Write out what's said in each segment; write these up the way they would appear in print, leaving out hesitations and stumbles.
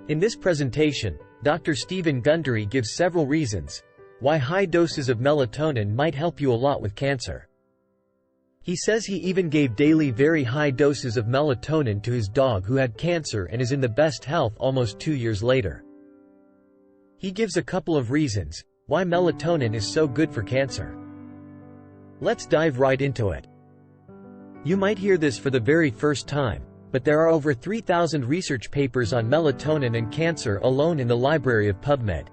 In this presentation, Dr. Stephen Gundry gives several reasons why high doses of melatonin might help you a lot with cancer. He says he even gave daily very high doses of melatonin to his dog who had cancer and is in the best health almost 2 years later. He gives a couple of reasons why melatonin is so good for cancer. Let's dive right into it. You might hear this for the very first time, but there are over 3,000 research papers on melatonin and cancer alone in the library of PubMed.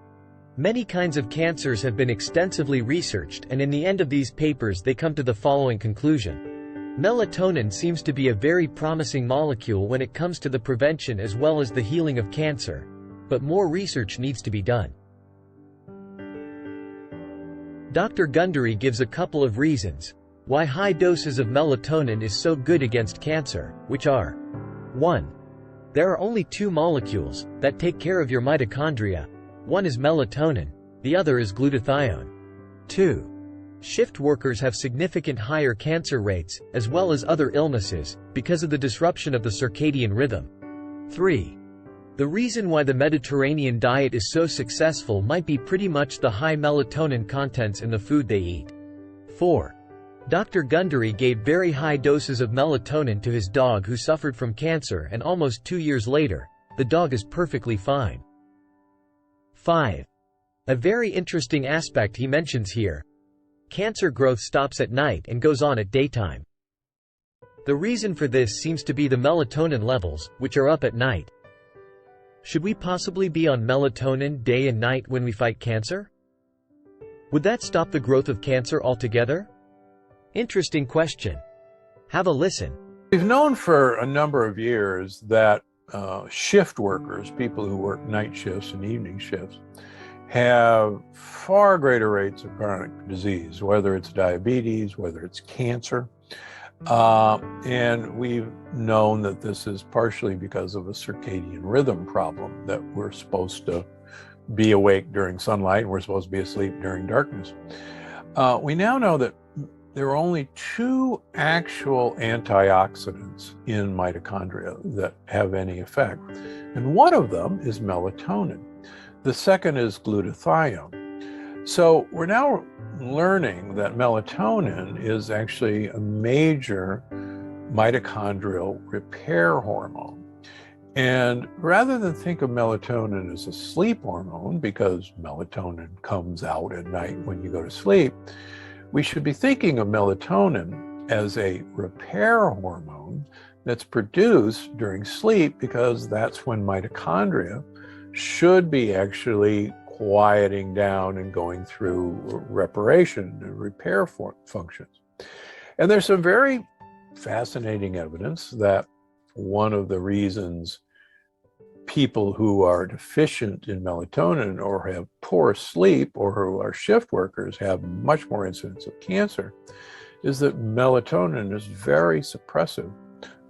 Many kinds of cancers have been extensively researched, and in the end of these papers they come to the following conclusion. Melatonin seems to be a very promising molecule when it comes to the prevention as well as the healing of cancer, but more research needs to be done. Dr. Gundry gives a couple of reasons why high doses of melatonin is so good against cancer, which are: 1. There are only two molecules that take care of your mitochondria. One is melatonin, the other is glutathione. 2. Shift workers have significant higher cancer rates, as well as other illnesses, because of the disruption of the circadian rhythm. 3. The reason why the Mediterranean diet is so successful might be pretty much the high melatonin contents in the food they eat. 4. Dr. Gundry gave very high doses of melatonin to his dog who suffered from cancer, and almost 2 years later, the dog is perfectly fine. 5. A very interesting aspect he mentions here. Cancer growth stops at night and goes on at daytime. The reason for this seems to be the melatonin levels, which are up at night. Should we possibly be on melatonin day and night when we fight cancer? Would that stop the growth of cancer altogether? Interesting question. Have a listen. We've known for a number of years that shift workers, people who work night shifts and evening shifts, have far greater rates of chronic disease, whether it's diabetes, whether it's cancer. And we've known that this is partially because of a circadian rhythm problem, that we're supposed to be awake during sunlight and we're supposed to be asleep during darkness. We now know that there are only two actual antioxidants in mitochondria that have any effect, and one of them is melatonin. The second is glutathione. So we're now learning that melatonin is actually a major mitochondrial repair hormone. And rather than think of melatonin as a sleep hormone, because melatonin comes out at night when you go to sleep, we should be thinking of melatonin as a repair hormone that's produced during sleep, because that's when mitochondria should be actually quieting down and going through reparation and repair functions. And there's some very fascinating evidence that one of the reasons people who are deficient in melatonin or have poor sleep or who are shift workers have much more incidence of cancer is that melatonin is very suppressive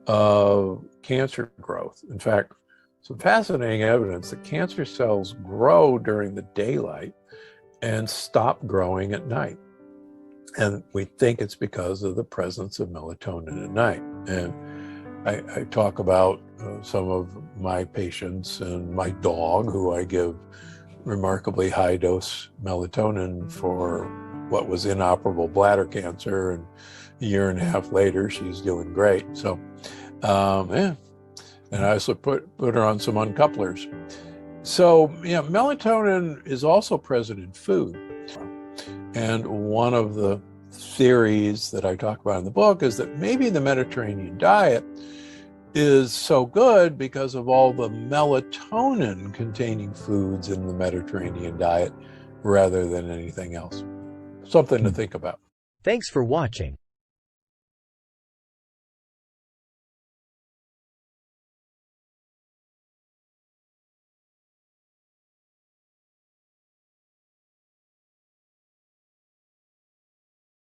of cancer growth. In fact, some fascinating evidence that cancer cells grow during the daylight and stop growing at night. And we think it's because of the presence of melatonin at night. And I talk about some of my patients and my dog, who I give remarkably high dose melatonin for what was inoperable bladder cancer, and a year and a half later she's doing great. So yeah, and I also put her on some uncouplers. So yeah, melatonin is also present in food, and one of the theories that I talk about in the book is that maybe the Mediterranean diet is so good because of all the melatonin containing foods in the Mediterranean diet rather than anything else. Something to think about. Thanks for watching.